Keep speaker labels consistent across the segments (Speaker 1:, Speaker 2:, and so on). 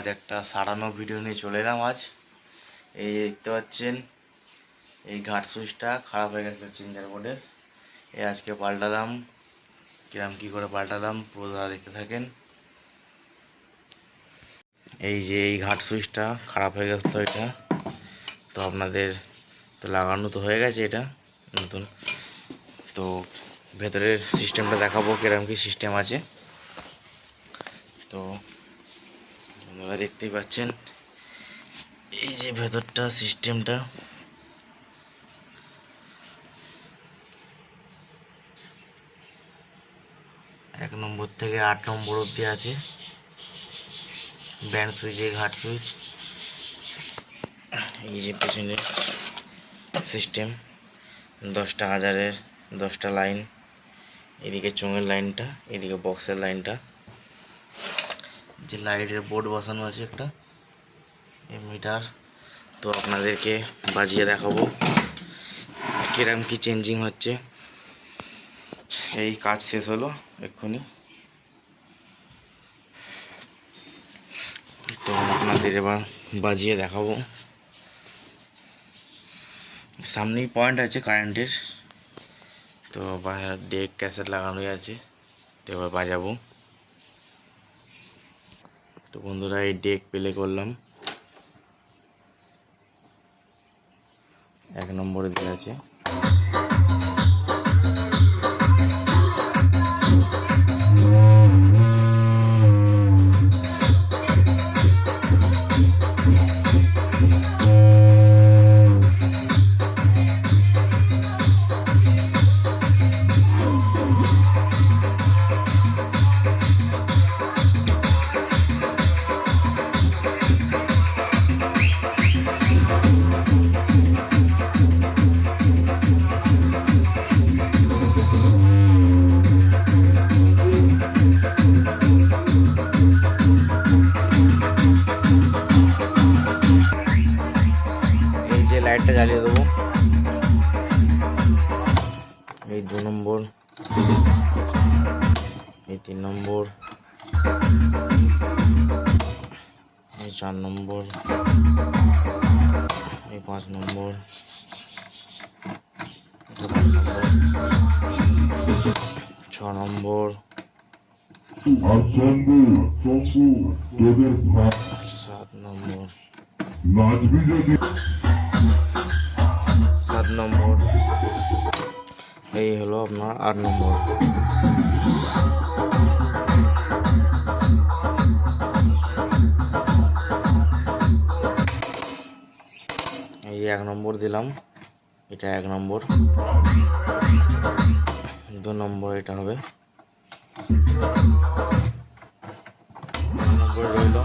Speaker 1: আজ একটা সারানো ভিডিও নিয়ে চলে এলাম। আজ এই দেখতে পাচ্ছেন এই ঘাট সুইচটা খারাপ হয়ে গেছিলো চেঞ্জার বোর্ডের, এই আজকে পাল্টালাম। কিরম কী করে পাল্টালাম পুরো দেখতে থাকেন। এই যে এই ঘাট সুইচটা খারাপ হয়ে গেছিলো, এটা তো আপনাদের তো লাগানো তো হয়ে গেছে, এটা নতুন। তো ভেতরের সিস্টেমটা দেখাবো কিরম কি সিস্টেম আছে। তো আপনারা দেখতেই পাচ্ছেন এই যে ভেতরটা সিস্টেমটা। এক নম্বর থেকে 8 নম্বর অবধি আছে ব্যান্ড সুইচে ঘাট সুইচ। এই যে পেছনে সিস্টেম 10টা হাজারের 10টা লাইন, এদিকে চোঙের লাইনটা, এদিকে বক্সের লাইনটা। যে লাইটের বোর্ড বসানো আছে একটা মিটার, তো আপনাদেরকে বাজিয়ে দেখাবো কিরম কি চেঞ্জিং হচ্ছে। এই কাজ শেষ হলো এক্ষুনি, তো আপনাদের এবার বাজিয়ে দেখাবো। সামনেই পয়েন্ট আছে কারেন্টের, তো ডেক ক্যাসেট লাগানোই আছে, তো এবার বাজাবো। তো বন্ধুরা এই ডেক প্লে করলাম, 1 নম্বরে দেওয়া আছে। লাইটটা জ্বালিয়ে দেবো। এই 2 নম্বর, এই 3 নম্বর, এই 4 নম্বর, এই 5 নম্বর, 6 নম্বর, 7 নম্বর, 7 নম্বর, এই হলো আপনার 8 নম্বর। এই 1 নম্বর দিলাম, এটা 1 নম্বর। 2 নম্বর এটা হবে, 1 নম্বর রইল।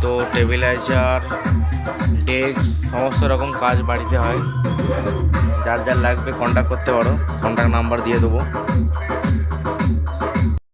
Speaker 1: তো টেবিলাইজার, ডেক, সমস্ত রকম কাজ বাড়িতে হয়। যার যার লাগবে কন্ট্যাক্ট করতে পারো, কন্ট্যাক্ট নাম্বার দিয়ে দেবো।